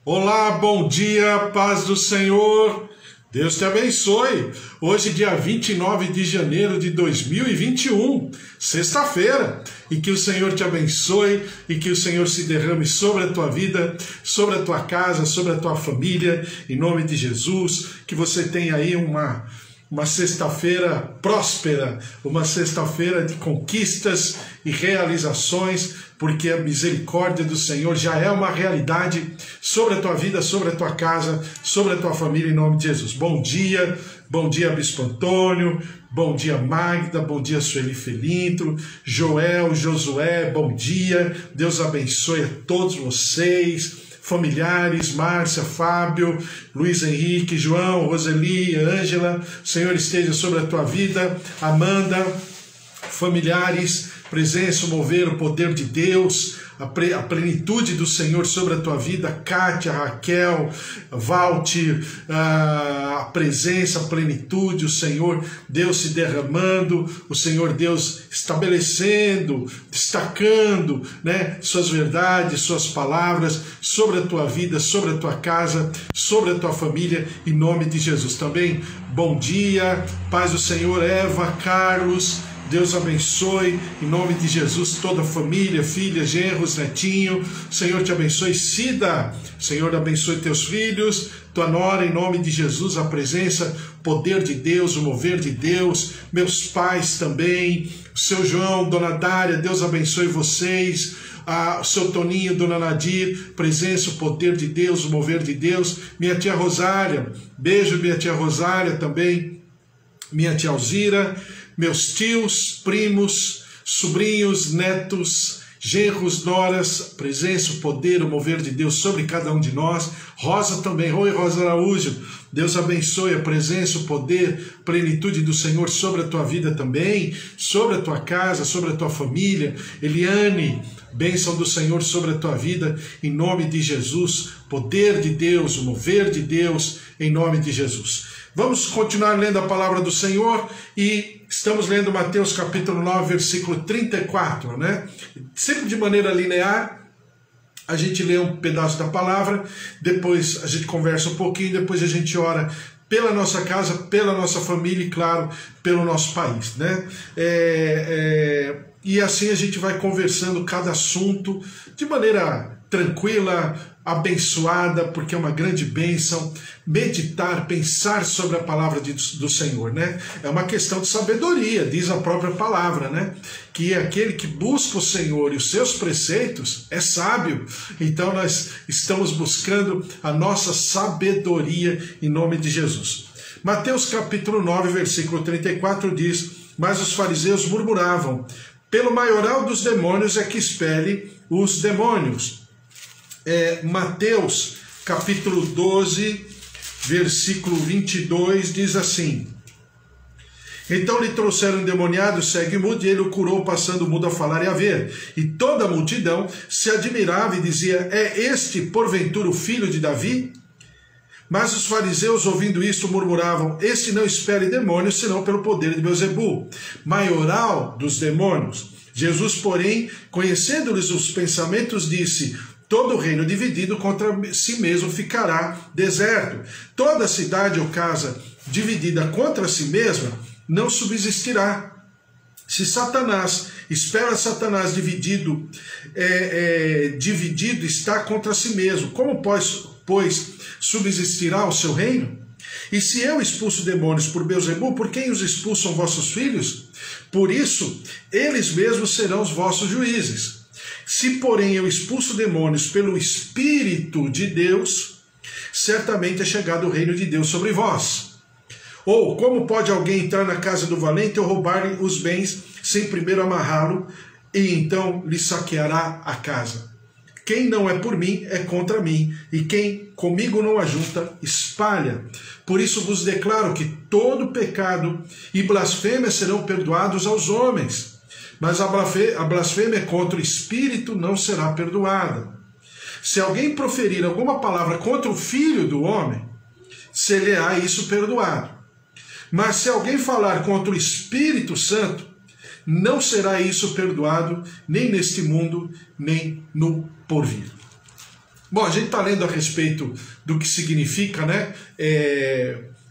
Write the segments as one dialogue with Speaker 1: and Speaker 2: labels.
Speaker 1: Olá, bom dia, paz do Senhor, Deus te abençoe. Hoje, dia 29 de janeiro de 2021, sexta-feira, e que o Senhor te abençoe e que o Senhor se derrame sobre a tua vida, sobre a tua casa, sobre a tua família, em nome de Jesus, que você tenha aí uma sexta-feira próspera, uma sexta-feira de conquistas e realizações, porque a misericórdia do Senhor já é uma realidade sobre a tua vida, sobre a tua casa, sobre a tua família, em nome de Jesus. Bom dia Bispo Antônio, bom dia Magda, bom dia Sueli Felintro, Joel, Josué, bom dia, Deus abençoe a todos vocês, familiares, Márcia, Fábio, Luiz Henrique, João, Roseli, Ângela, o Senhor esteja sobre a tua vida, Amanda, familiares, presença, o mover, o poder de Deus, a plenitude do Senhor sobre a tua vida, Kátia, Raquel, Valtir, a presença, a plenitude, o Senhor Deus se derramando, o Senhor Deus estabelecendo, destacando, né, suas verdades, suas palavras sobre a tua vida, sobre a tua casa, sobre a tua família, em nome de Jesus. Também, bom dia, paz do Senhor, Eva, Carlos, Deus abençoe, em nome de Jesus, toda a família, filha, genros, netinho, Senhor te abençoe, Cida, Senhor abençoe teus filhos, tua nora, em nome de Jesus, a presença, poder de Deus, o mover de Deus, meus pais também, o seu João, Dona Dária, Deus abençoe vocês, o seu Toninho, Dona Nadir, presença, o poder de Deus, o mover de Deus, minha tia Rosália, beijo minha tia Rosália também, minha tia Alzira, meus tios, primos, sobrinhos, netos, genros, noras, presença, o poder, o mover de Deus sobre cada um de nós. Rosa também, oi Rosa Araújo, Deus abençoe a presença, o poder, a plenitude do Senhor sobre a tua vida também, sobre a tua casa, sobre a tua família. Eliane, bênção do Senhor sobre a tua vida, em nome de Jesus, poder de Deus, o mover de Deus, em nome de Jesus. Vamos continuar lendo a palavra do Senhor e estamos lendo Mateus capítulo 9, versículo 34, né? Sempre de maneira linear, a gente lê um pedaço da palavra, depois a gente conversa um pouquinho, depois a gente ora pela nossa casa, pela nossa família e, claro, pelo nosso país, né? E assim a gente vai conversando cada assunto de maneira tranquila, abençoada, porque é uma grande bênção meditar, pensar sobre a palavra do Senhor, né? É uma questão de sabedoria, diz a própria palavra, né? Que aquele que busca o Senhor e os seus preceitos é sábio. Então nós estamos buscando a nossa sabedoria em nome de Jesus. Mateus capítulo 9, versículo 34 diz: mas os fariseus murmuravam, pelo maioral dos demônios é que expele os demônios. Mateus capítulo 12, versículo 22 diz assim: então lhe trouxeram um endemoniado, cego e mudo, e ele o curou, passando o mudo a falar e a ver. E toda a multidão se admirava e dizia: é este porventura o filho de Davi? Mas os fariseus, ouvindo isto, murmuravam: este não expele demônios, senão pelo poder de Beelzebul, maioral dos demônios. Jesus, porém, conhecendo-lhes os pensamentos, disse: todo reino dividido contra si mesmo ficará deserto. Toda cidade ou casa dividida contra si mesma não subsistirá. Se Satanás, espera Satanás dividido está contra si mesmo, como pois subsistirá o seu reino? E se eu expulso demônios por Beelzebul, por quem os expulsam vossos filhos? Por isso, eles mesmos serão os vossos juízes. Se, porém, eu expulso demônios pelo Espírito de Deus, certamente é chegado o reino de Deus sobre vós. Ou, como pode alguém entrar na casa do valente ou roubar-lhe os bens, sem primeiro amarrá-lo, e então lhe saqueará a casa? Quem não é por mim, é contra mim, e quem comigo não ajunta, espalha. Por isso vos declaro que todo pecado e blasfêmia serão perdoados aos homens, mas a blasfêmia contra o Espírito não será perdoada. Se alguém proferir alguma palavra contra o Filho do homem, ser-lhe-á isso perdoado. Mas se alguém falar contra o Espírito Santo, não será isso perdoado, nem neste mundo, nem no porvir. Bom, a gente está lendo a respeito do que significa, né,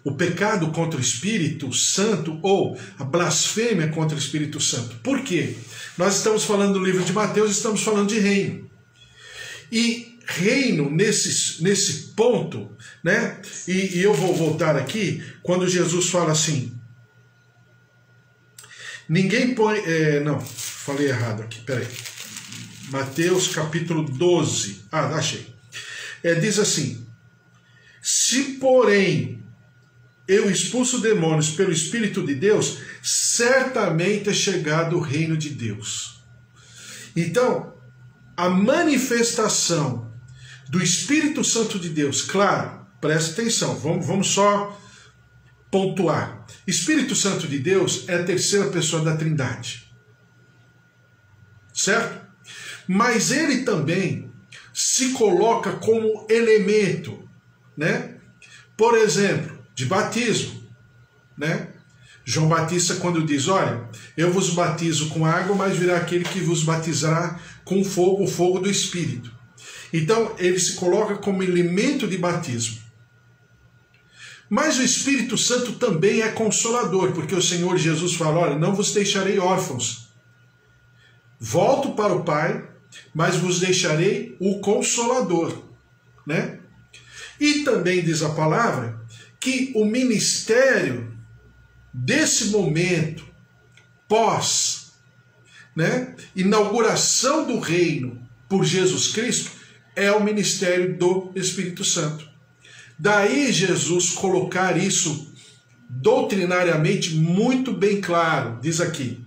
Speaker 1: o pecado contra o Espírito Santo ou a blasfêmia contra o Espírito Santo. Por quê? Nós estamos falando do livro de Mateus, estamos falando de reino. E reino, nesse ponto, né, e eu vou voltar aqui, quando Jesus fala assim, ninguém põe... não, falei errado aqui, peraí. Mateus capítulo 12. Achei. Diz assim, se porém eu expulso demônios pelo Espírito de Deus, certamente é chegado o reino de Deus. Então, a manifestação do Espírito Santo de Deus, claro, preste atenção, vamos só pontuar. Espírito Santo de Deus é a terceira pessoa da Trindade. Certo? Mas ele também se coloca como elemento, né? Por exemplo, de batismo, né? João Batista, quando diz, olha, eu vos batizo com água, mas virá aquele que vos batizará com fogo, o fogo do Espírito. Então, ele se coloca como elemento de batismo. Mas o Espírito Santo também é consolador, porque o Senhor Jesus fala, olha, não vos deixarei órfãos. Volto para o Pai, mas vos deixarei o Consolador, né? E também diz a palavra que o ministério desse momento pós, né, inauguração do reino por Jesus Cristo é o ministério do Espírito Santo. Daí Jesus colocar isso doutrinariamente muito bem claro, diz aqui,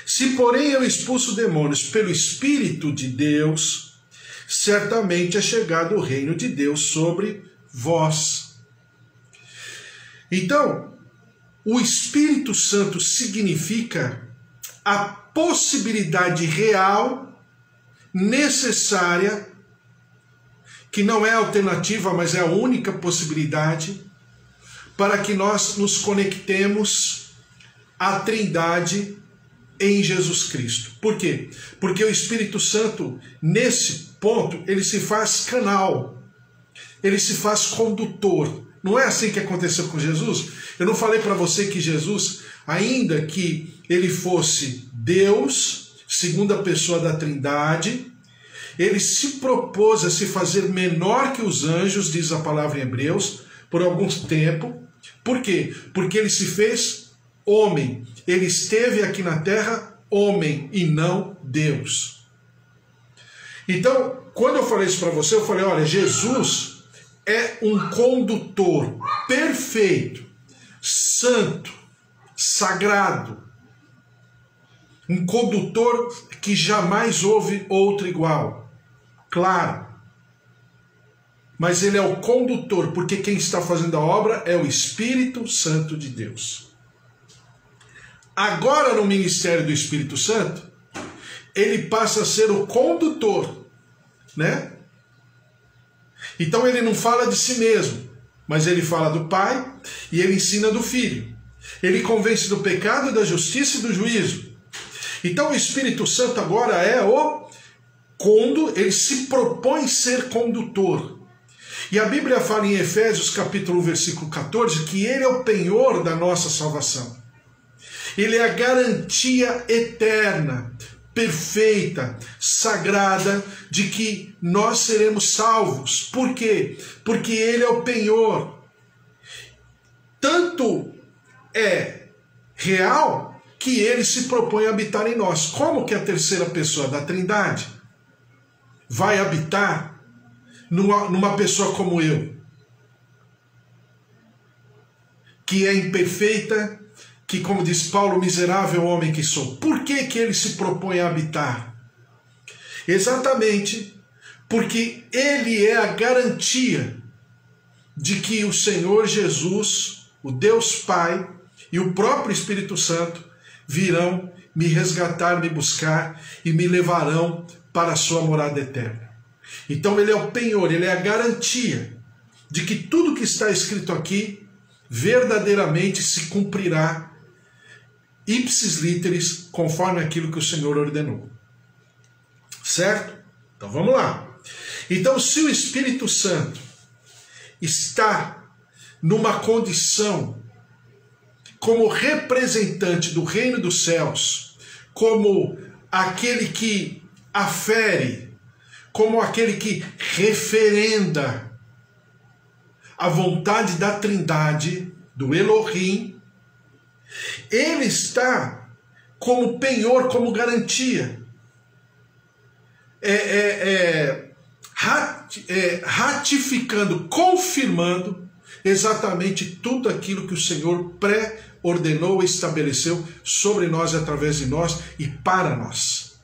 Speaker 1: se porém eu expulso demônios pelo Espírito de Deus, certamente é chegado o reino de Deus sobre vós. Então, o Espírito Santo significa a possibilidade real, necessária, que não é alternativa, mas é a única possibilidade, para que nós nos conectemos à Trindade em Jesus Cristo. Por quê? Porque o Espírito Santo, nesse ponto, ele se faz canal, ele se faz condutor. Não é assim que aconteceu com Jesus? Eu não falei para você que Jesus, ainda que ele fosse Deus, segunda pessoa da Trindade, ele se propôs a se fazer menor que os anjos, diz a palavra em Hebreus, por algum tempo. Por quê? Porque ele se fez homem. Ele esteve aqui na terra homem e não Deus. Então, quando eu falei isso para você, eu falei, olha, Jesus é um condutor perfeito, santo, sagrado. Um condutor que jamais houve outro igual. Claro. Mas ele é o condutor, porque quem está fazendo a obra é o Espírito Santo de Deus. Agora, no ministério do Espírito Santo, ele passa a ser o condutor, né? Então ele não fala de si mesmo, mas ele fala do Pai e ele ensina do Filho. Ele convence do pecado, da justiça e do juízo. Então o Espírito Santo agora é ele se propõe ser condutor. E a Bíblia fala em Efésios capítulo 1, versículo 14, que ele é o penhor da nossa salvação. Ele é a garantia eterna, perfeita, sagrada, de que nós seremos salvos. Por quê? Porque ele é o penhor. Tanto é real que ele se propõe a habitar em nós. Como que a terceira pessoa da Trindade vai habitar numa pessoa como eu, que é imperfeita, que, como diz Paulo, miserável homem que sou? Por que que ele se propõe a habitar? Exatamente porque ele é a garantia de que o Senhor Jesus, o Deus Pai e o próprio Espírito Santo virão me resgatar, me buscar e me levarão para a sua morada eterna. Então ele é o penhor, ele é a garantia de que tudo que está escrito aqui verdadeiramente se cumprirá ipsis literis, conforme aquilo que o Senhor ordenou. Certo? Então vamos lá. Então, se o Espírito Santo está numa condição como representante do reino dos céus, como aquele que afere, como aquele que referenda a vontade da Trindade, do Elohim, ele está como penhor, como garantia, ratificando, confirmando exatamente tudo aquilo que o Senhor pré-ordenou e estabeleceu sobre nós, através de nós e para nós.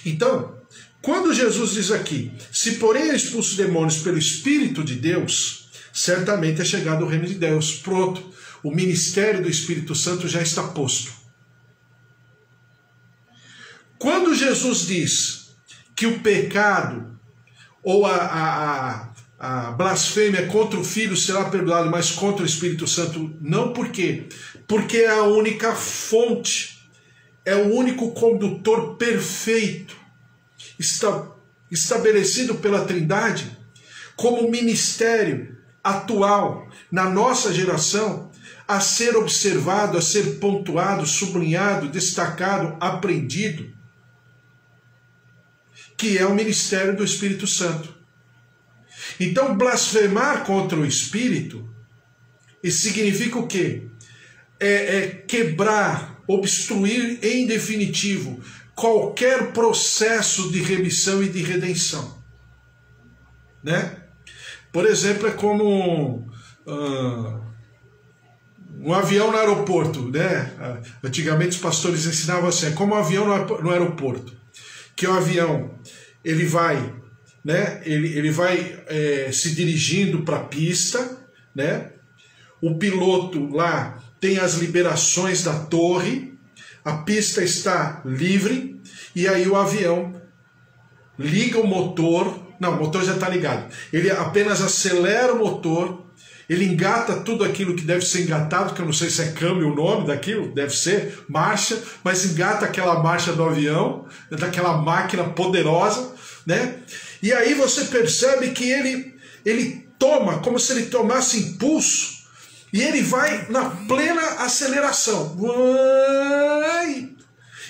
Speaker 1: Então, quando Jesus diz aqui, se porém eu expulso demônios pelo Espírito de Deus, certamente é chegado o reino de Deus. Pronto, o ministério do Espírito Santo já está posto. Quando Jesus diz que o pecado ou a blasfêmia contra o Filho será perdoado, mas contra o Espírito Santo não, por quê? Porque é a única fonte, é o único condutor perfeito, estabelecido pela Trindade como ministério atual na nossa geração, a ser observado, a ser pontuado, sublinhado, destacado, aprendido, que é o ministério do Espírito Santo. Então, blasfemar contra o Espírito, isso significa o quê? Quebrar, obstruir em definitivo qualquer processo de remissão e de redenção, né? Por exemplo, é como um avião no aeroporto, né? Antigamente os pastores ensinavam assim, é como um avião no aeroporto, que o avião ele vai, né? Ele vai se dirigindo para a pista, né? O piloto lá tem as liberações da torre, a pista está livre, e aí o avião liga o motor, não, o motor já está ligado, ele apenas acelera o motor, ele engata tudo aquilo que deve ser engatado, que eu não sei se é câmbio o nome daquilo, deve ser marcha, mas engata aquela marcha do avião, daquela máquina poderosa, né? E aí você percebe que ele toma, como se ele tomasse impulso, e ele vai na plena aceleração.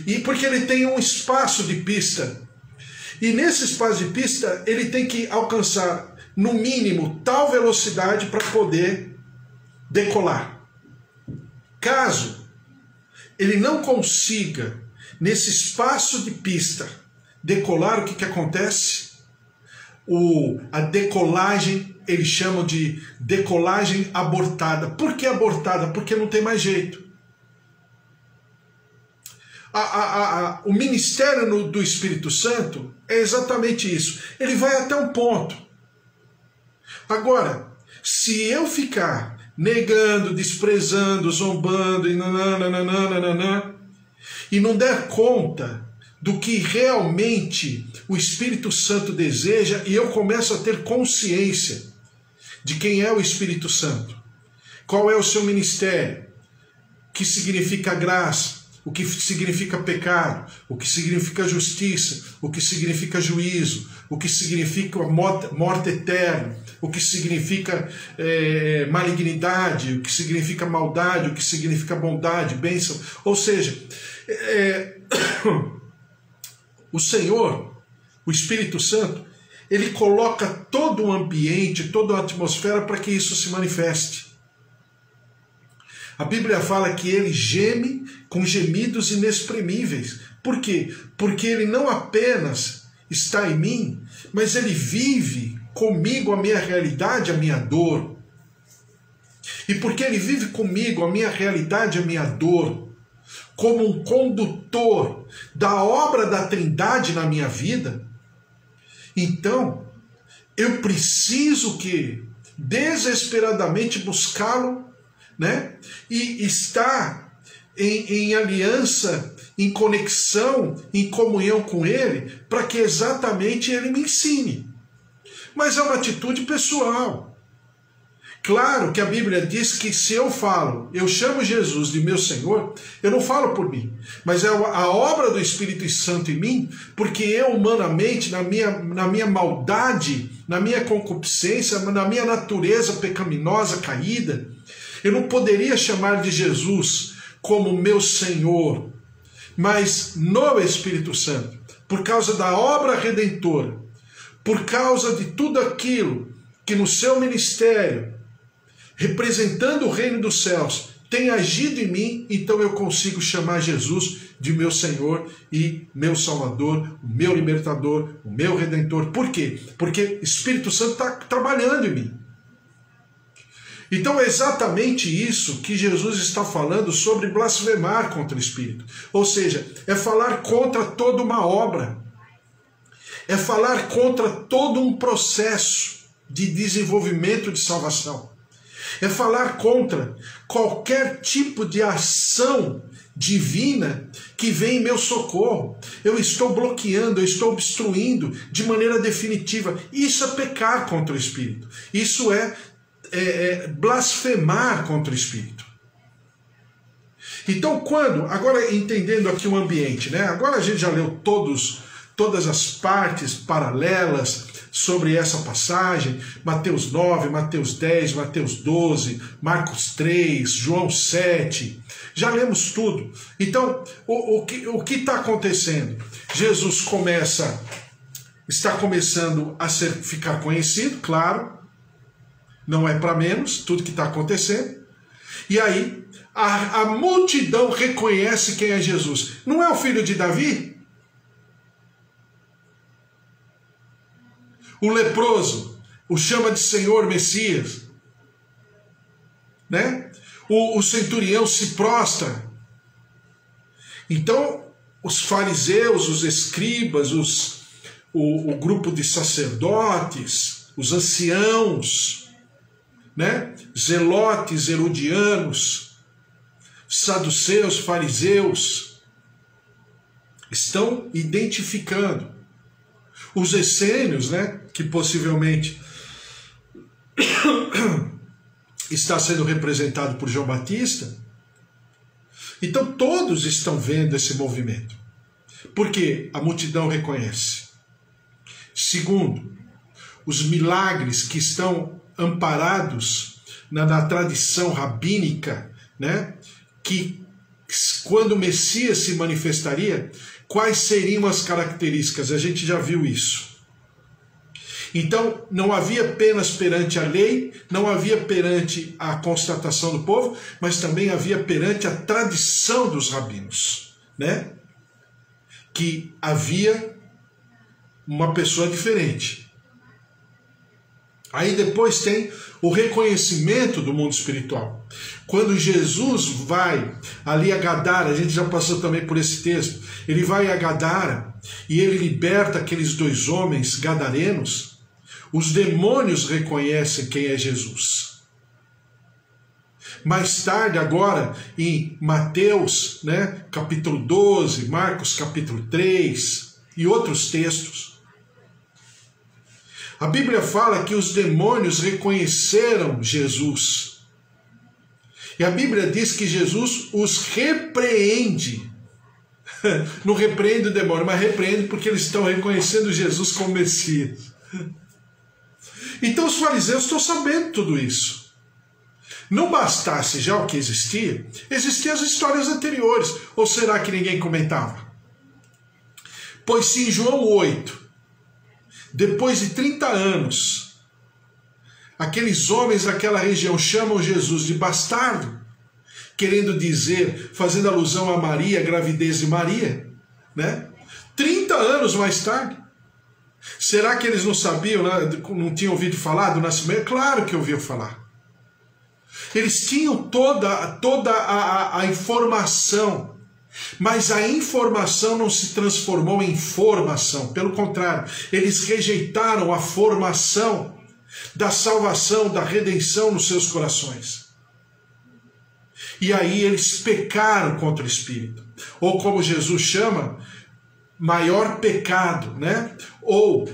Speaker 1: E porque ele tem um espaço de pista. E nesse espaço de pista, ele tem que alcançar, no mínimo, tal velocidade para poder decolar. Caso ele não consiga, nesse espaço de pista, decolar, o que acontece? A decolagem, eles chamam de decolagem abortada. Por que abortada? Porque não tem mais jeito. O ministério do Espírito Santo é exatamente isso. Ele vai até um ponto. Agora, se eu ficar negando, desprezando, zombando e não der conta do que realmente o Espírito Santo deseja, e eu começo a ter consciência de quem é o Espírito Santo, qual é o seu ministério, o que significa graça, o que significa pecado, o que significa justiça, o que significa juízo, o que significa morte eterna, o que significa malignidade, o que significa maldade, o que significa bondade, bênção. Ou seja, o Senhor, o Espírito Santo, ele coloca todo o ambiente, toda a atmosfera para que isso se manifeste. A Bíblia fala que ele geme com gemidos inexprimíveis. Por quê? Porque ele não apenas está em mim, mas ele vive comigo a minha realidade, a minha dor. E porque ele vive comigo a minha realidade, a minha dor, como um condutor da obra da Trindade na minha vida, então eu preciso desesperadamente buscá-lo, né? E estar em aliança, em conexão, em comunhão com ele, para que exatamente ele me ensine. Mas é uma atitude pessoal. Claro que a Bíblia diz que se eu chamo Jesus de meu Senhor, eu não falo por mim, mas é a obra do Espírito Santo em mim, porque eu humanamente, na minha maldade, na minha concupiscência, na minha natureza pecaminosa, caída, eu não poderia chamar de Jesus como meu Senhor, mas no Espírito Santo, por causa da obra redentora, por causa de tudo aquilo que no seu ministério, representando o reino dos céus, tem agido em mim, então eu consigo chamar Jesus de meu Senhor e meu Salvador, o meu libertador, o meu redentor. Por quê? Porque o Espírito Santo está trabalhando em mim. Então é exatamente isso que Jesus está falando sobre blasfemar contra o Espírito. Ou seja, é falar contra toda uma obra. É falar contra todo um processo de desenvolvimento de salvação. É falar contra qualquer tipo de ação divina que vem em meu socorro. Eu estou bloqueando, eu estou obstruindo de maneira definitiva. Isso é pecar contra o Espírito. Isso é blasfemar contra o Espírito. Então agora entendendo aqui o ambiente, né? Agora a gente já leu todas as partes paralelas sobre essa passagem, Mateus 9, Mateus 10, Mateus 12, Marcos 3, João 7, já lemos tudo. Então, o que está acontecendo? Jesus está começando a ficar conhecido, claro, não é para menos, tudo que está acontecendo, e aí a multidão reconhece quem é Jesus. Não é o filho de Davi? O leproso o chama de Senhor Messias, né? O centurião se prostra. Então, os fariseus, os escribas, o grupo de sacerdotes, os anciãos, né? Zelotes, herodianos, saduceus, fariseus, estão identificando. Os essênios, né, que possivelmente está sendo representado por João Batista. Então todos estão vendo esse movimento. Porque a multidão reconhece. Segundo, os milagres que estão amparados na tradição rabínica, né, que quando o Messias se manifestaria, quais seriam as características? A gente já viu isso. Então, não havia apenas perante a lei, não havia perante a constatação do povo, mas também havia perante a tradição dos rabinos, né? Que havia uma pessoa diferente. Aí depois tem o reconhecimento do mundo espiritual. Quando Jesus vai ali a Gadara, a gente já passou também por esse texto, ele vai a Gadara e ele liberta aqueles 2 homens gadarenos, os demônios reconhecem quem é Jesus. Mais tarde, agora, em Mateus, né, capítulo 12, Marcos capítulo 3 e outros textos, a Bíblia fala que os demônios reconheceram Jesus. E a Bíblia diz que Jesus os repreende. Não repreende o demônio, mas repreende porque eles estão reconhecendo Jesus como Messias. Então os fariseus estão sabendo tudo isso. Não bastasse já o que existia, existiam as histórias anteriores. Ou será que ninguém comentava? Pois se em João 8, depois de 30 anos, aqueles homens daquela região chamam Jesus de bastardo, querendo dizer, fazendo alusão a Maria, a gravidez de Maria, né? 30 anos mais tarde. Será que eles não sabiam, não tinham ouvido falar do nascimento? Claro que ouviam falar. Eles tinham toda a informação, mas a informação não se transformou em formação. Pelo contrário, eles rejeitaram a formação da salvação, da redenção nos seus corações. E aí eles pecaram contra o Espírito. Ou como Jesus chama, maior pecado, né? Ou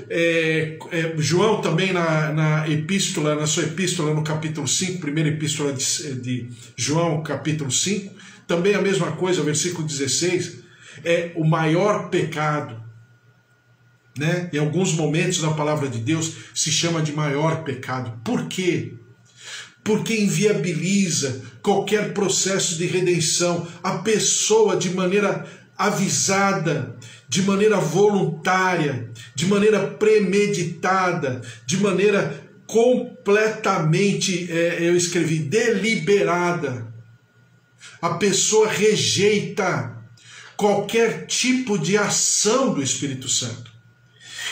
Speaker 1: João também na sua epístola no capítulo 5, primeira epístola de João, capítulo 5, também a mesma coisa, versículo 16, é o maior pecado, né? Em alguns momentos na palavra de Deus se chama de maior pecado. Por quê? Porque inviabiliza qualquer processo de redenção. A pessoa, de maneira avisada, de maneira voluntária, de maneira premeditada, de maneira completamente, eu escrevi, deliberada, a pessoa rejeita qualquer tipo de ação do Espírito Santo.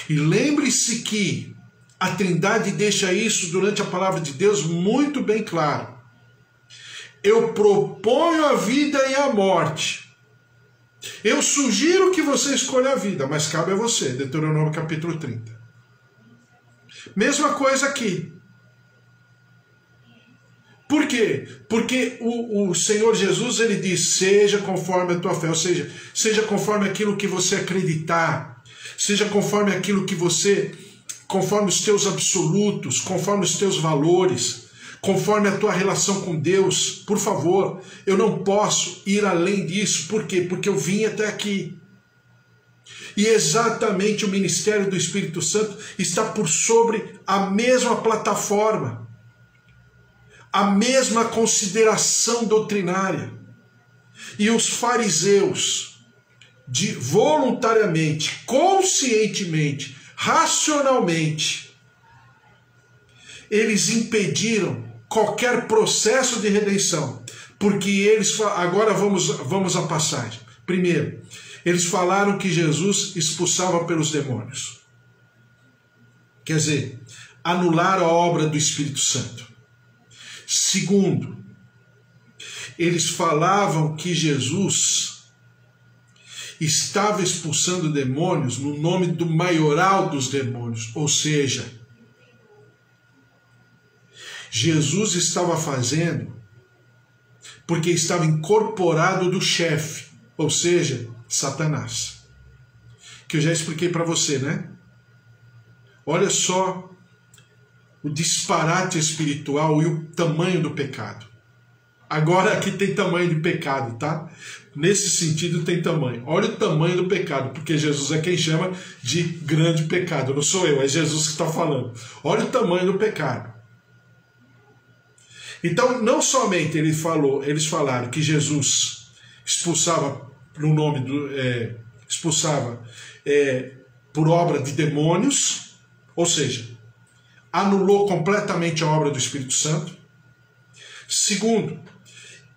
Speaker 1: E lembre-se que a Trindade deixa isso durante a palavra de Deus muito bem claro. Eu proponho a vida e a morte. Eu sugiro que você escolha a vida, mas cabe a você. Deuteronômio capítulo 30. Mesma coisa aqui. Por quê? Porque o Senhor Jesus, ele diz, seja conforme a tua fé, ou seja, seja conforme aquilo que você acreditar, seja conforme aquilo que você, conforme os teus absolutos, conforme os teus valores, conforme a tua relação com Deus. Por favor, eu não posso ir além disso. Por quê? Porque eu vim até aqui. E exatamente o ministério do Espírito Santo está por sobre a mesma plataforma, a mesma consideração doutrinária. E os fariseus, voluntariamente, conscientemente, racionalmente, eles impediram qualquer processo de redenção, porque eles, agora vamos à passagem. Primeiro, eles falaram que Jesus expulsava pelos demônios. Quer dizer, anularam a obra do Espírito Santo. Segundo, eles falavam que Jesus estava expulsando demônios no nome do maioral dos demônios, ou seja, Jesus estava fazendo porque estava incorporado do chefe, ou seja, Satanás. Que eu já expliquei para você, né? Olha só o disparate espiritual e o tamanho do pecado. Agora aqui tem tamanho de pecado, tá? Nesse sentido tem tamanho. Olha o tamanho do pecado, porque Jesus é quem chama de grande pecado. Não sou eu, é Jesus que está falando. Olha o tamanho do pecado. Então, não somente eles falaram que Jesus expulsava no nome do expulsava por obra de demônios, ou seja, anulou completamente a obra do Espírito Santo. Segundo,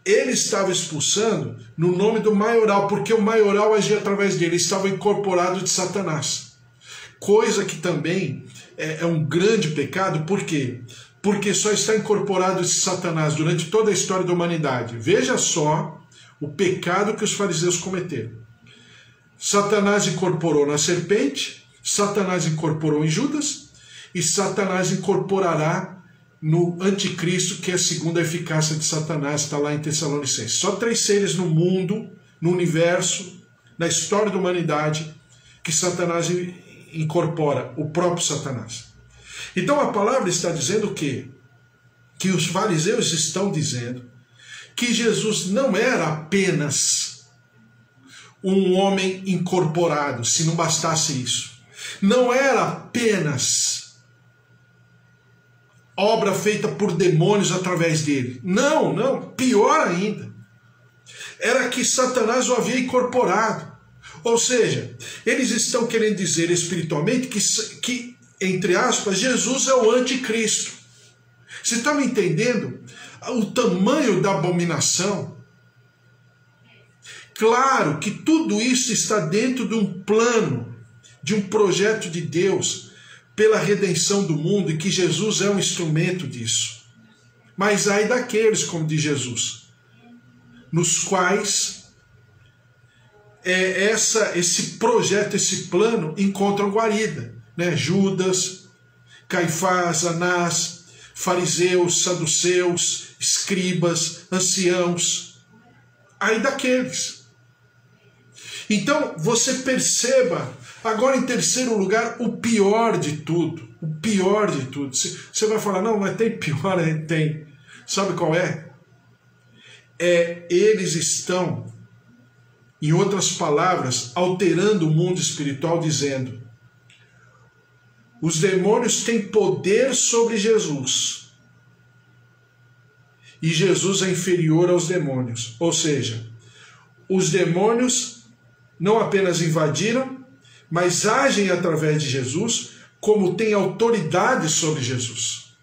Speaker 1: ele estava expulsando no nome do maioral, porque o maioral agia através dele, estava incorporado de Satanás. Coisa que também é um grande pecado. Por quê? Porque só está incorporado de Satanás durante toda a história da humanidade. Veja só o pecado que os fariseus cometeram. Satanás incorporou na serpente, Satanás incorporou em Judas, e Satanás incorporará no anticristo, que é a segunda eficácia de Satanás, está lá em Tessalonicenses. Só 3 seres no mundo, no universo, na história da humanidade, que Satanás incorpora, o próprio Satanás. Então a palavra está dizendo o quê? Que os fariseus estão dizendo que Jesus não era apenas um homem incorporado, se não bastasse isso. Não era apenas obra feita por demônios através dele. Não, não, pior ainda. Era que Satanás o havia incorporado. Ou seja, eles estão querendo dizer espiritualmente que entre aspas, Jesus é o anticristo. Você está me entendendo? O tamanho da abominação? Claro que tudo isso está dentro de um plano, de um projeto de Deus, pela redenção do mundo, e que Jesus é um instrumento disso. Mas ai daqueles, como diz Jesus, nos quais esse projeto, esse plano, encontram guarida. Né? Judas, Caifás, Anás, fariseus, saduceus, escribas, anciãos. Ai daqueles. Então, você perceba, agora em terceiro lugar, o pior de tudo. O pior de tudo. Você vai falar, não, mas tem pior, tem. Sabe qual é? Eles estão, em outras palavras, alterando o mundo espiritual, dizendo: os demônios têm poder sobre Jesus. E Jesus é inferior aos demônios. Ou seja, os demônios não apenas invadiram, mas agem através de Jesus, como têm autoridade sobre Jesus.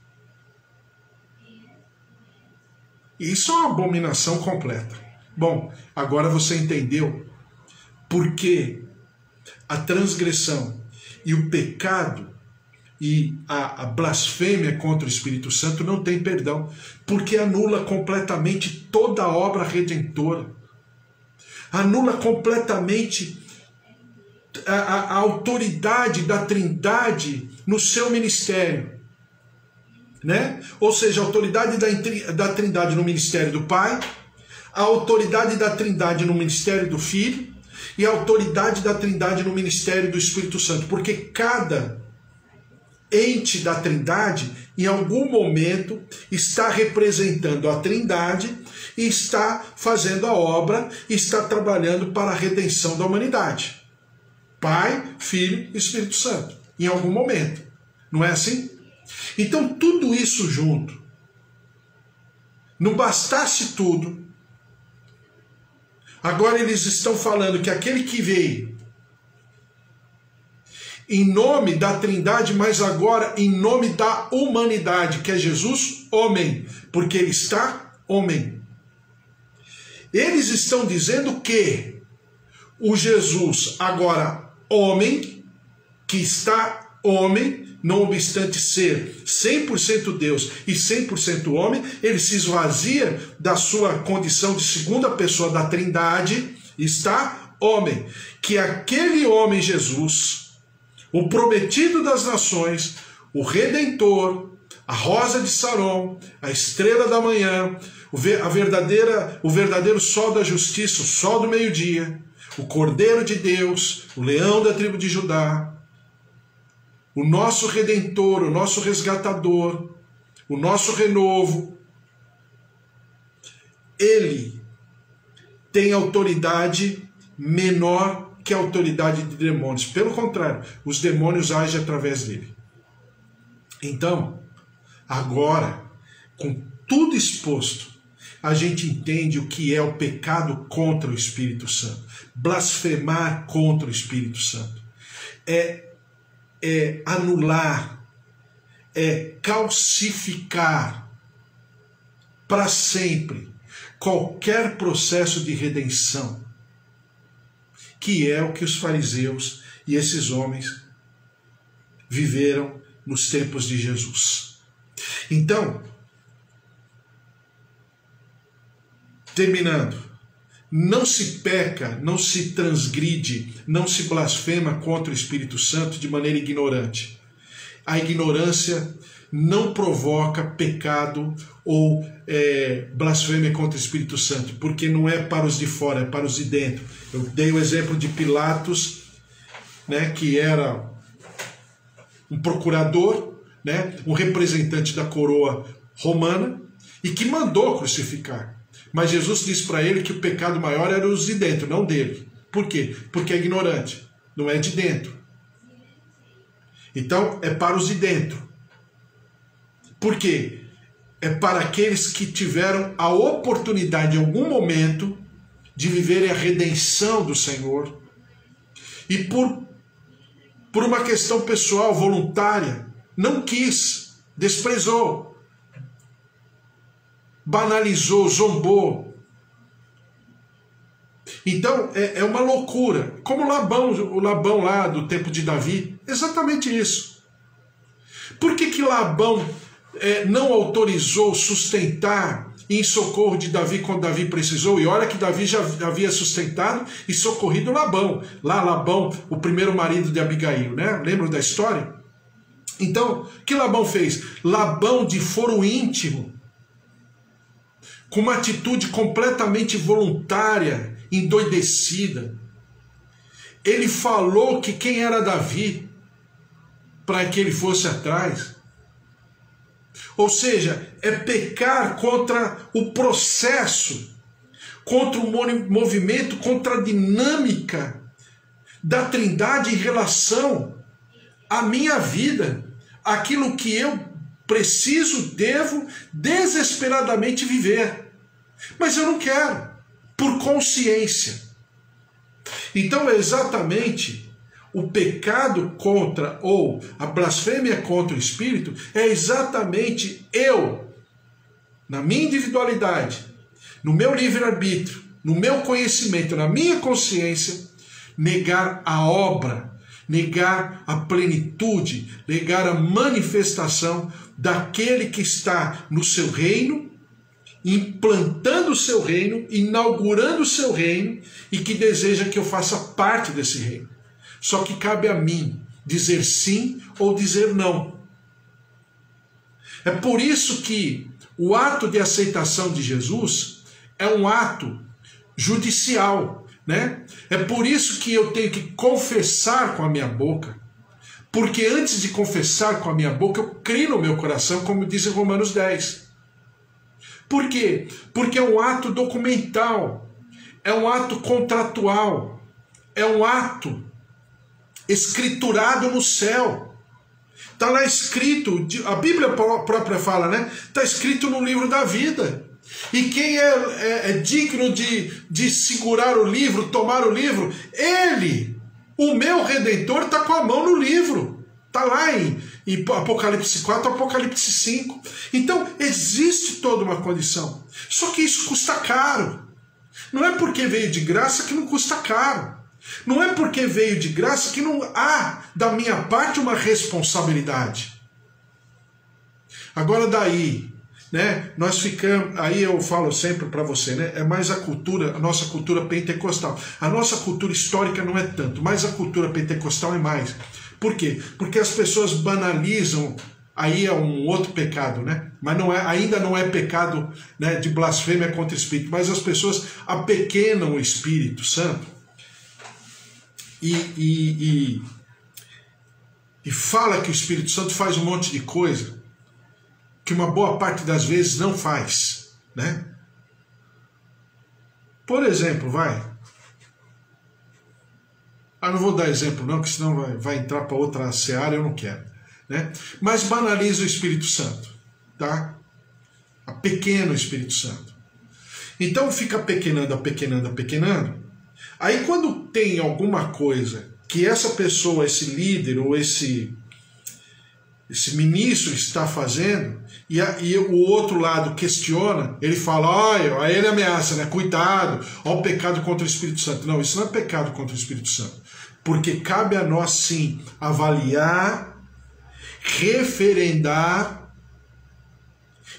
Speaker 1: Isso é uma abominação completa. Bom, agora você entendeu por que a transgressão e o pecado e a blasfêmia contra o Espírito Santo não tem perdão, porque anula completamente toda a obra redentora, anula completamente a autoridade da Trindade no seu ministério, né? Ou seja, a autoridade da Trindade no ministério do Pai, a autoridade da Trindade no ministério do Filho e a autoridade da Trindade no ministério do Espírito Santo, porque cada ente da Trindade, em algum momento, está representando a Trindade e está fazendo a obra, está trabalhando para a redenção da humanidade. Pai, Filho e Espírito Santo, em algum momento. Não é assim? Então, tudo isso junto, não bastasse tudo, agora eles estão falando que aquele que veio em nome da Trindade, mas agora em nome da humanidade, que é Jesus, homem, porque ele está homem. Eles estão dizendo que o Jesus, agora homem, que está homem, não obstante ser 100% Deus e 100% homem, ele se esvazia da sua condição de segunda pessoa da Trindade, está homem. Que aquele homem Jesus, o prometido das nações, o Redentor, a rosa de Saron, a estrela da manhã, o verdadeiro sol da justiça, o sol do meio-dia, o Cordeiro de Deus, o leão da tribo de Judá, o nosso Redentor, o nosso resgatador, o nosso renovo, ele tem autoridade menor que a autoridade de demônios. Pelo contrário, os demônios agem através dele. Então, agora, com tudo exposto, a gente entende o que é o pecado contra o Espírito Santo. Blasfemar contra o Espírito Santo. É anular, é calcificar para sempre qualquer processo de redenção, que é o que os fariseus e esses homens viveram nos tempos de Jesus. Então, terminando, não se peca, não se transgride, não se blasfema contra o Espírito Santo de maneira ignorante. A ignorância não provoca pecado ou blasfêmia contra o Espírito Santo, porque não é para os de fora, é para os de dentro. Eu dei o exemplo de Pilatos, né, que era um procurador, né, um representante da coroa romana, e que mandou crucificar. Mas Jesus disse para ele que o pecado maior era os de dentro, não dele. Por quê? Porque é ignorante, não é de dentro. Então, é para os de dentro. Por quê? É para aqueles que tiveram a oportunidade em algum momento de viverem a redenção do Senhor e por uma questão pessoal, voluntária, não quis, desprezou, banalizou, zombou. Então é uma loucura. Como o Labão lá do tempo de Davi, exatamente isso. Por que Labão não autorizou sustentar em socorro de Davi quando Davi precisou? E olha que Davi já havia sustentado e socorrido Labão. Lá Labão, o primeiro marido de Abigail, né? Lembram da história? Então, o que Labão fez? Labão, de foro íntimo, com uma atitude completamente voluntária, endoidecida, ele falou que quem era Davi, para que ele fosse atrás. Ou seja, é pecar contra o processo, contra o movimento, contra a dinâmica da Trindade em relação à minha vida, aquilo que eu preciso, devo desesperadamente viver. Mas eu não quero, por consciência. Então é exatamente o pecado contra, ou a blasfêmia contra o Espírito, é exatamente eu, na minha individualidade, no meu livre-arbítrio, no meu conhecimento, na minha consciência, negar a obra, negar a plenitude, negar a manifestação daquele que está no seu reino, implantando o seu reino, inaugurando o seu reino e que deseja que eu faça parte desse reino. Só que cabe a mim dizer sim ou dizer não. É por isso que o ato de aceitação de Jesus é um ato judicial, né? É por isso que eu tenho que confessar com a minha boca, porque antes de confessar com a minha boca, eu creio no meu coração, como diz em Romanos 10. Por quê? Porque é um ato documental, é um ato contratual, é um ato escriturado no céu. Está lá escrito, a Bíblia própria fala, né? Está escrito no livro da vida. E quem é digno de segurar o livro, tomar o livro? Ele, o meu Redentor, está com a mão no livro. Está lá em Apocalipse 4, Apocalipse 5. Então, existe toda uma condição. Só que isso custa caro. Não é porque veio de graça que não custa caro. Não é porque veio de graça que não há, da minha parte, uma responsabilidade. Agora daí, né, nós ficamos, aí eu falo sempre para você, né, é mais a cultura, a nossa cultura pentecostal. A nossa cultura histórica não é tanto, mas a cultura pentecostal é mais. Por quê? Porque as pessoas banalizam, aí é um outro pecado, né? Mas não é, ainda não é pecado, né, de blasfêmia contra o Espírito, mas as pessoas apequenam o Espírito Santo e fala que o Espírito Santo faz um monte de coisa que uma boa parte das vezes não faz, né? Por exemplo, não vou dar exemplo não, que senão vai entrar para outra seara, eu não quero, né? Mas banaliza o Espírito Santo, tá? Apequena o Espírito Santo. Então fica apequenando. Aí quando tem alguma coisa que essa pessoa, esse líder ou esse ministro está fazendo, e o outro lado questiona, ele fala, olha, aí ele ameaça, né? Cuidado, olha o pecado contra o Espírito Santo. Não, isso não é pecado contra o Espírito Santo. Porque cabe a nós sim avaliar, referendar,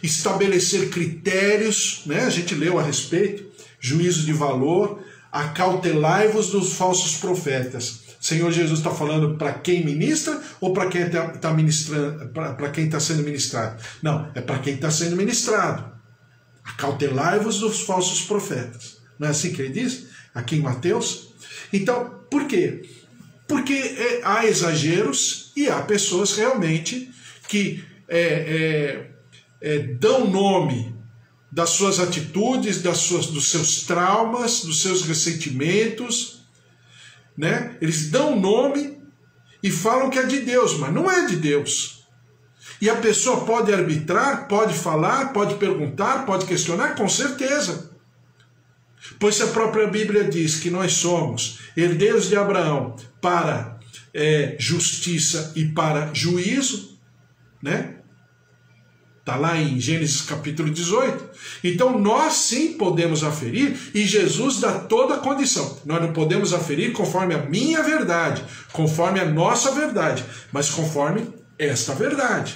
Speaker 1: estabelecer critérios, né? A gente leu a respeito, juízo de valor, acautelai-vos dos falsos profetas. Senhor Jesus está falando para quem ministra ou para quem está ministrando, para quem está sendo ministrado? Não, é para quem está sendo ministrado. Acautelai-vos dos falsos profetas. Não é assim que ele diz? Aqui em Mateus? Então, por quê? Porque há exageros e há pessoas realmente que dão nome das suas atitudes, dos seus traumas, dos seus ressentimentos, né? Eles dão nome e falam que é de Deus, mas não é de Deus. E a pessoa pode arbitrar, pode falar, pode perguntar, pode questionar, com certeza. Pois se a própria Bíblia diz que nós somos herdeiros de Abraão para justiça e para juízo, né? Está lá em Gênesis capítulo 18. Então nós sim podemos aferir, e Jesus dá toda a condição. Nós não podemos aferir conforme a minha verdade, conforme a nossa verdade, mas conforme esta verdade.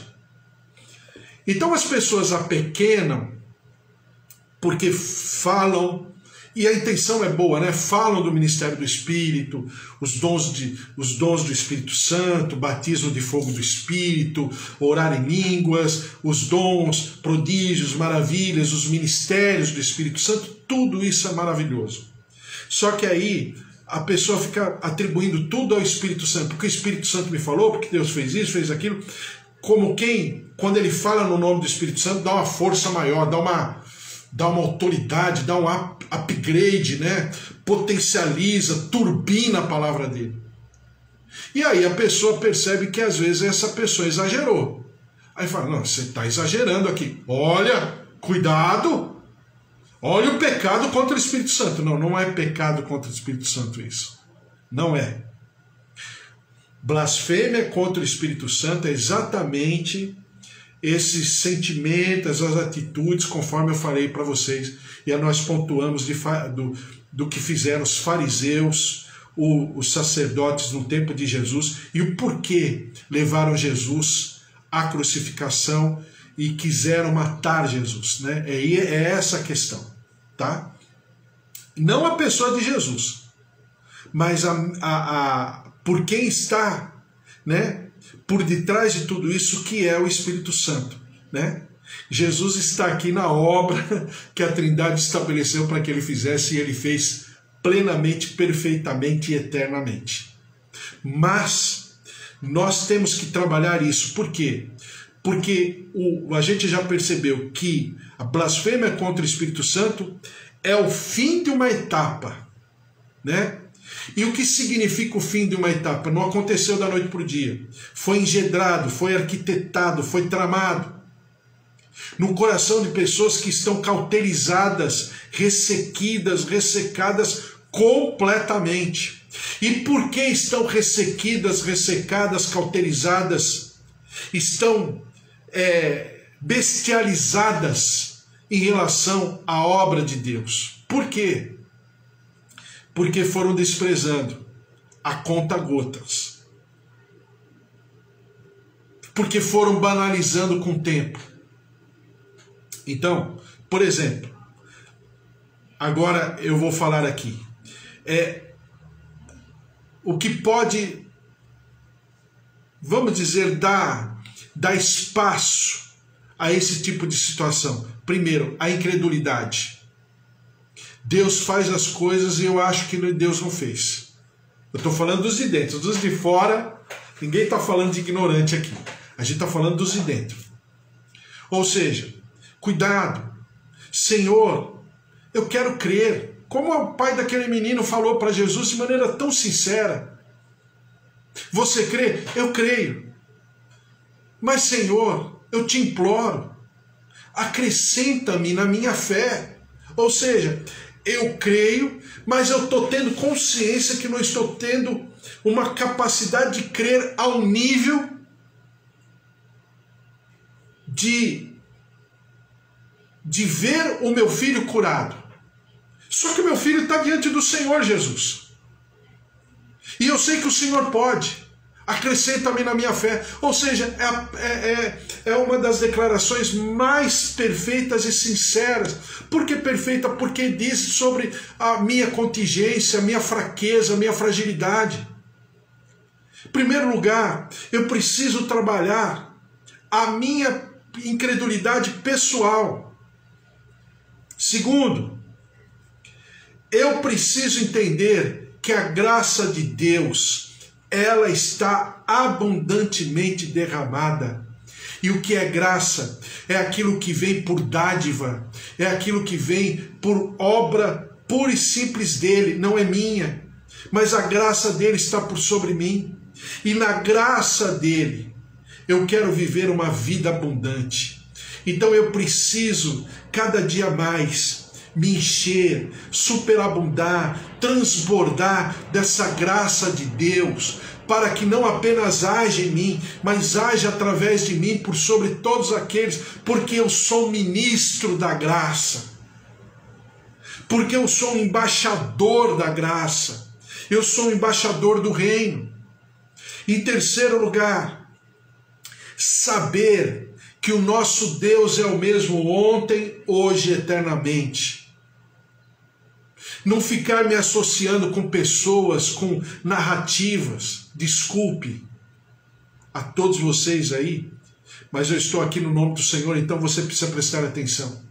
Speaker 1: Então as pessoas apequenam porque falam, e a intenção é boa, né? Falam do ministério do Espírito, os dons do Espírito Santo, batismo de fogo do Espírito, orar em línguas, os dons, prodígios, maravilhas, os ministérios do Espírito Santo, tudo isso é maravilhoso. Só que aí a pessoa fica atribuindo tudo ao Espírito Santo, porque o Espírito Santo me falou, porque Deus fez isso, fez aquilo, como quem, quando ele fala no nome do Espírito Santo, dá uma força maior, dá uma autoridade, dá um upgrade, né? Potencializa, turbina a palavra dele. E aí a pessoa percebe que às vezes essa pessoa exagerou. Aí fala, não, você está exagerando aqui. Olha, cuidado. Olha o pecado contra o Espírito Santo. Não, não é pecado contra o Espírito Santo isso. Não é. Blasfêmia contra o Espírito Santo é exatamente esses sentimentos, as atitudes, conforme eu falei para vocês. E aí nós pontuamos do que fizeram os fariseus, os sacerdotes no tempo de Jesus, e o porquê levaram Jesus à crucificação e quiseram matar Jesus, né? É essa a questão, tá? Não a pessoa de Jesus, mas por quem está, né, por detrás de tudo isso, que é o Espírito Santo, né? Jesus está aqui na obra que a Trindade estabeleceu para que ele fizesse, e ele fez plenamente, perfeitamente e eternamente. Mas nós temos que trabalhar isso. Por quê? Porque a gente já percebeu que a blasfêmia contra o Espírito Santo é o fim de uma etapa, né? E o que significa o fim de uma etapa? Não aconteceu da noite para o dia. Foi engendrado, foi arquitetado, foi tramado no coração de pessoas que estão cauterizadas, ressequidas, ressecadas completamente. E por que estão ressequidas, ressecadas, cauterizadas? Estão bestializadas em relação à obra de Deus. Por quê? Porque foram desprezando a conta-gotas. Porque foram banalizando com o tempo. Então, por exemplo, agora eu vou falar aqui. O que pode, vamos dizer, dar espaço a esse tipo de situação? Primeiro, a incredulidade. Deus faz as coisas e eu acho que Deus não fez. Eu estou falando dos de dentro. Dos de fora, ninguém está falando de ignorante aqui. A gente está falando dos de dentro. Ou seja, cuidado. Senhor, eu quero crer. Como o pai daquele menino falou para Jesus de maneira tão sincera. Você crê? Eu creio. Mas, Senhor, eu te imploro, acrescenta-me na minha fé. Ou seja, eu creio, mas eu estou tendo consciência que não estou tendo uma capacidade de crer ao nível de ver o meu filho curado. Só que o meu filho está diante do Senhor Jesus. E eu sei que o Senhor pode. Acrescenta-me na minha fé. Ou seja, é uma das declarações mais perfeitas e sinceras. Por que perfeita? Porque diz sobre a minha contingência, a minha fraqueza, a minha fragilidade. Em primeiro lugar, eu preciso trabalhar a minha incredulidade pessoal. Segundo, eu preciso entender que a graça de Deus, ela está abundantemente derramada. E o que é graça? É aquilo que vem por dádiva, é aquilo que vem por obra pura e simples dele, não é minha. Mas a graça dele está por sobre mim. E na graça dele, eu quero viver uma vida abundante. Então eu preciso, cada dia mais, me encher, superabundar, transbordar dessa graça de Deus, para que não apenas haja em mim, mas haja através de mim por sobre todos aqueles, porque eu sou ministro da graça, porque eu sou um embaixador da graça, eu sou um embaixador do reino. Em terceiro lugar, saber que o nosso Deus é o mesmo ontem, hoje e eternamente. Não ficar me associando com pessoas, com narrativas. Desculpe a todos vocês aí, mas eu estou aqui no nome do Senhor, então você precisa prestar atenção.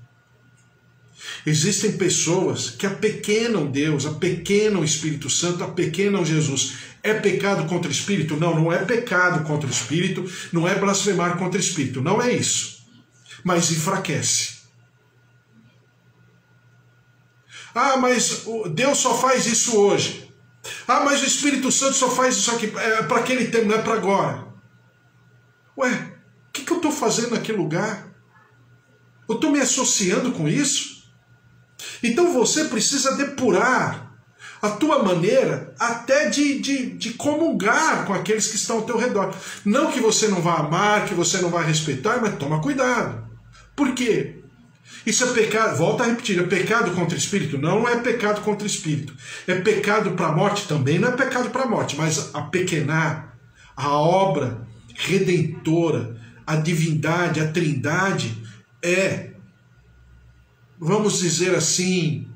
Speaker 1: Existem pessoas que apequenam Deus, apequenam o Espírito Santo, apequenam Jesus. É pecado contra o Espírito? Não, não é pecado contra o Espírito, não é blasfemar contra o Espírito, não é isso. Mas enfraquece. Ah, mas Deus só faz isso hoje. Ah, mas o Espírito Santo só faz isso aqui, é para aquele tempo, não é para agora. Ué, o que eu estou fazendo naquele lugar? Eu estou me associando com isso? Então você precisa depurar a tua maneira até de comungar com aqueles que estão ao teu redor. Não que você não vá amar, que você não vai respeitar, mas toma cuidado. Por quê? Isso é pecado, volta a repetir, é pecado contra o Espírito? Não é pecado contra o Espírito. É pecado para a morte? Também não é pecado para a morte, mas apequenar a obra redentora, a divindade, a trindade, é, vamos dizer assim,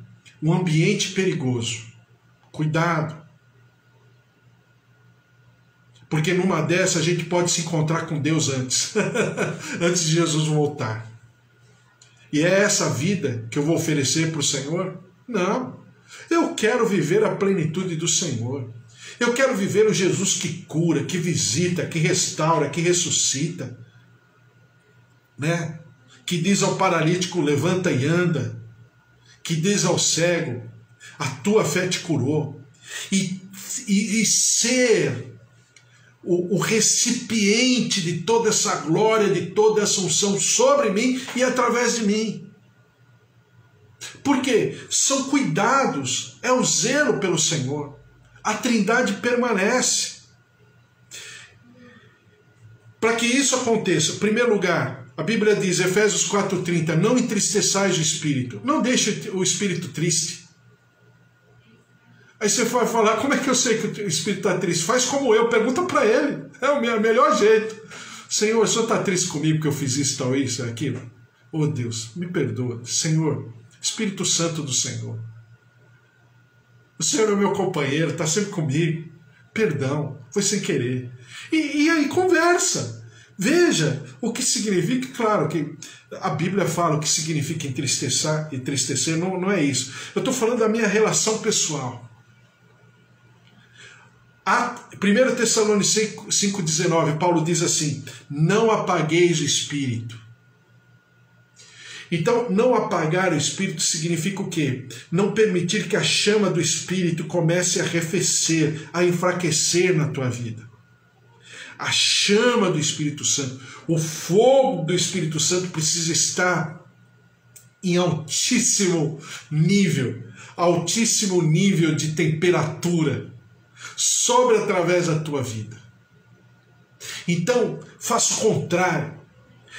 Speaker 1: um ambiente perigoso. Cuidado. Porque numa dessa a gente pode se encontrar com Deus antes, antes de Jesus voltar. E é essa vida que eu vou oferecer para o Senhor? Não. Eu quero viver a plenitude do Senhor. Eu quero viver o Jesus que cura, que visita, que restaura, que ressuscita, né? Que diz ao paralítico, levanta e anda. Que diz ao cego, a tua fé te curou. E ser o recipiente de toda essa glória, de toda essa unção sobre mim e através de mim. Por quê? São cuidados, é o zelo pelo Senhor. A trindade permanece. Para que isso aconteça, em primeiro lugar, a Bíblia diz, Efésios 4,30, não entristeçais o Espírito. Não deixe o Espírito triste. Aí você vai falar, como é que eu sei que o Espírito está triste? Faz como eu, pergunta para ele. É o melhor jeito. Senhor, o Senhor está triste comigo porque eu fiz isso, tal, isso, aquilo? Oh Deus, me perdoa. Senhor, Espírito Santo do Senhor. O Senhor é o meu companheiro, está sempre comigo. Perdão, foi sem querer. E aí conversa. Veja o que significa, claro que a Bíblia fala o que significa entristecer, não é isso. Eu estou falando da minha relação pessoal. 1 Tessalonicenses 5,19, Paulo diz assim, não apagueis o Espírito. Então, não apagar o Espírito significa o quê? Não permitir que a chama do Espírito comece a arrefecer, a enfraquecer na tua vida. A chama do Espírito Santo, o fogo do Espírito Santo precisa estar em altíssimo nível de temperatura, sobre através da tua vida. Então, faça o contrário.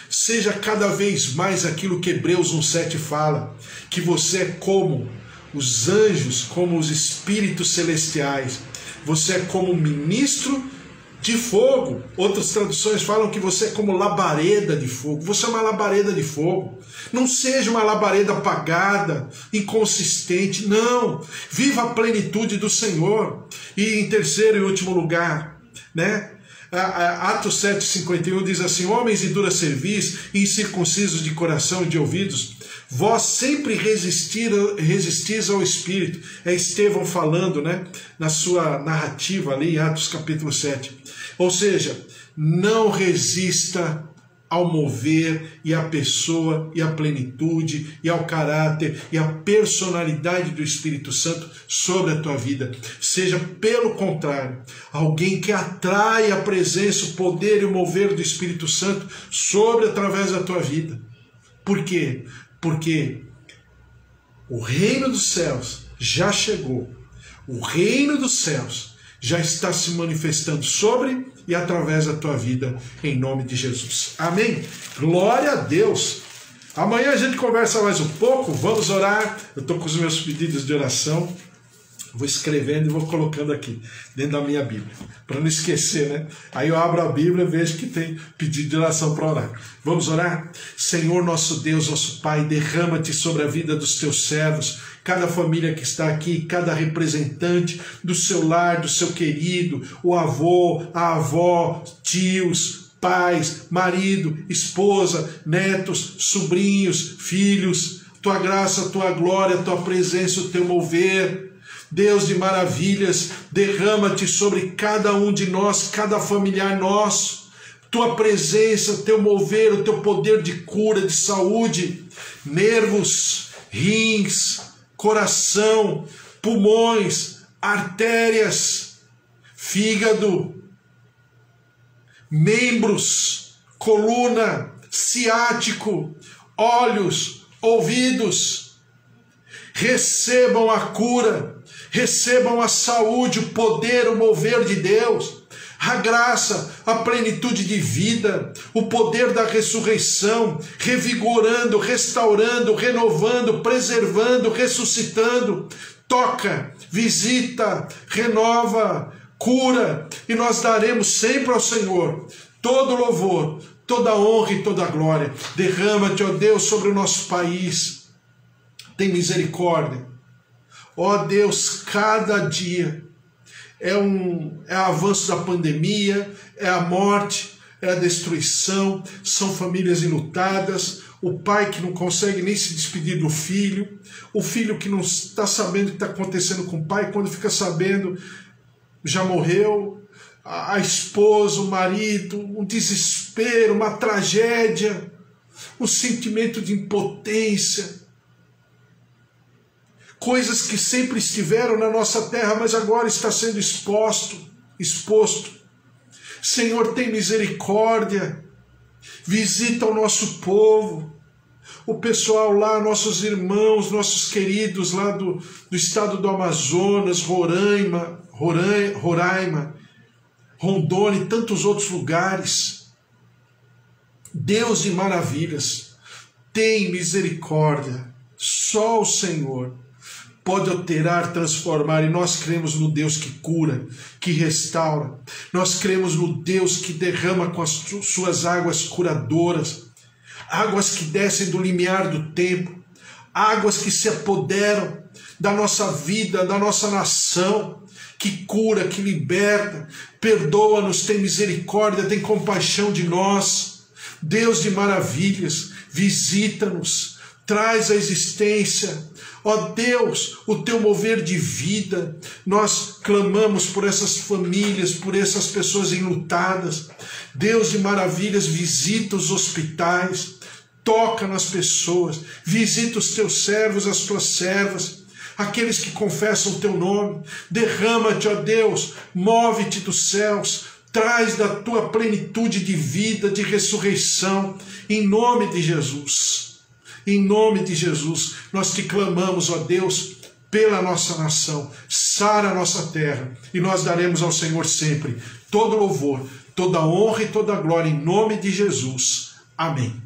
Speaker 1: Seja cada vez mais aquilo que Hebreus 1,7 fala, que você é como os anjos, como os espíritos celestiais. Você é como ministro de fogo. Outras traduções falam que você é como labareda de fogo. Você é uma labareda de fogo. Não seja uma labareda apagada, inconsistente. Não. Viva a plenitude do Senhor. E em terceiro e último lugar, né? Atos 7,51 diz assim, homens de dura cerviz e incircuncisos de coração e de ouvidos, vós sempre resistis ao Espírito. É Estevão falando, né, na sua narrativa ali em Atos capítulo 7. Ou seja, não resista ao mover e à pessoa e à plenitude e ao caráter e à personalidade do Espírito Santo sobre a tua vida. Seja, pelo contrário, alguém que atrai a presença, o poder e o mover do Espírito Santo sobre através da tua vida. Por quê? Porque o reino dos céus já chegou. O reino dos céus já está se manifestando sobre e através da tua vida, em nome de Jesus. Amém? Glória a Deus! Amanhã a gente conversa mais um pouco, vamos orar. Eu estou com os meus pedidos de oração, vou escrevendo e vou colocando aqui, dentro da minha Bíblia, para não esquecer, né? Aí eu abro a Bíblia e vejo que tem pedido de oração para orar. Vamos orar? Senhor nosso Deus, nosso Pai, derrama-te sobre a vida dos teus servos, cada família que está aqui, cada representante do seu lar, do seu querido, o avô, a avó, tios, pais, marido, esposa, netos, sobrinhos, filhos. tua graça, tua glória, tua presença, o teu mover. Deus de maravilhas, derrama-te sobre cada um de nós, cada familiar nosso. Tua presença, teu mover, o teu poder de cura, de saúde, nervos, rins, coração, pulmões, artérias, fígado, membros, coluna, ciático, olhos, ouvidos. Recebam a cura, recebam a saúde, o poder, o mover de Deus, a graça, a plenitude de vida, o poder da ressurreição, revigorando, restaurando, renovando, preservando, ressuscitando. Toca, visita, renova, cura, e nós daremos sempre ao Senhor todo louvor, toda honra e toda glória. Derrama-te, ó Deus, sobre o nosso país. Tem misericórdia. Ó Deus, cada dia é avanço da pandemia, é a morte, é a destruição, são famílias enlutadas, o pai que não consegue nem se despedir do filho, o filho que não está sabendo o que está acontecendo com o pai, quando fica sabendo, já morreu, a esposa, o marido, um desespero, uma tragédia, um sentimento de impotência, coisas que sempre estiveram na nossa terra, mas agora está sendo exposto. Senhor, tem misericórdia, visita o nosso povo, o pessoal lá, nossos irmãos, nossos queridos lá do estado do Amazonas, Roraima, Rondônia e tantos outros lugares. Deus de maravilhas, tem misericórdia, só o Senhor pode alterar, transformar, e nós cremos no Deus que cura, que restaura. Nós cremos no Deus que derrama com as suas águas curadoras, águas que descem do limiar do tempo, águas que se apoderam da nossa vida, da nossa nação, que cura, que liberta, perdoa-nos, tem misericórdia, tem compaixão de nós. Deus de maravilhas, visita-nos, traz a existência. Ó Deus, o teu mover de vida, nós clamamos por essas famílias, por essas pessoas enlutadas. Deus de maravilhas, visita os hospitais, toca nas pessoas, visita os teus servos, as tuas servas, aqueles que confessam o teu nome. Derrama-te, ó Deus, move-te dos céus, traz da tua plenitude de vida, de ressurreição, em nome de Jesus. Em nome de Jesus, nós te clamamos, ó Deus, pela nossa nação, sara a nossa terra, e nós daremos ao Senhor sempre todo louvor, toda honra e toda glória, em nome de Jesus. Amém.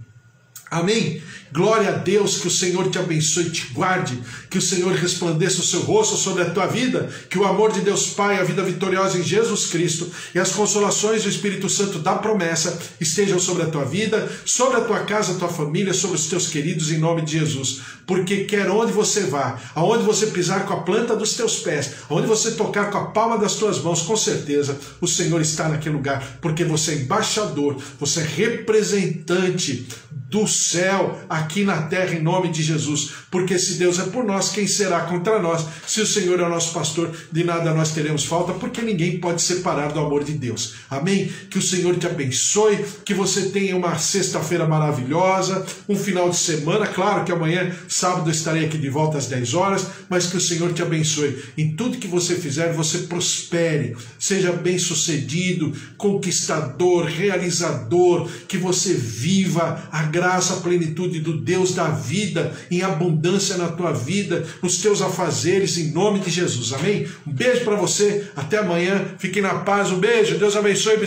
Speaker 1: Amém. Glória a Deus, que o Senhor te abençoe e te guarde, que o Senhor resplandeça o seu rosto sobre a tua vida, que o amor de Deus Pai, a vida vitoriosa em Jesus Cristo e as consolações do Espírito Santo da promessa estejam sobre a tua vida, sobre a tua casa, a tua família, sobre os teus queridos, em nome de Jesus. Porque quer onde você vá, aonde você pisar com a planta dos teus pés, aonde você tocar com a palma das tuas mãos, com certeza o Senhor está naquele lugar, porque você é embaixador, você é representante do céu aqui na terra, em nome de Jesus. Porque se Deus é por nós, quem será contra nós? Se o Senhor é o nosso pastor, de nada nós teremos falta, porque ninguém pode separar do amor de Deus. Amém? Que o Senhor te abençoe, que você tenha uma sexta-feira maravilhosa, um final de semana. Claro que amanhã, sábado, estarei aqui de volta às 10 horas, mas que o Senhor te abençoe. Em tudo que você fizer, você prospere, seja bem-sucedido, conquistador, realizador, que você viva a graça, a plenitude do Deus da vida em abundância na tua vida, nos teus afazeres, em nome de Jesus. Amém? Um beijo para você, até amanhã, fiquem na paz, um beijo, Deus abençoe e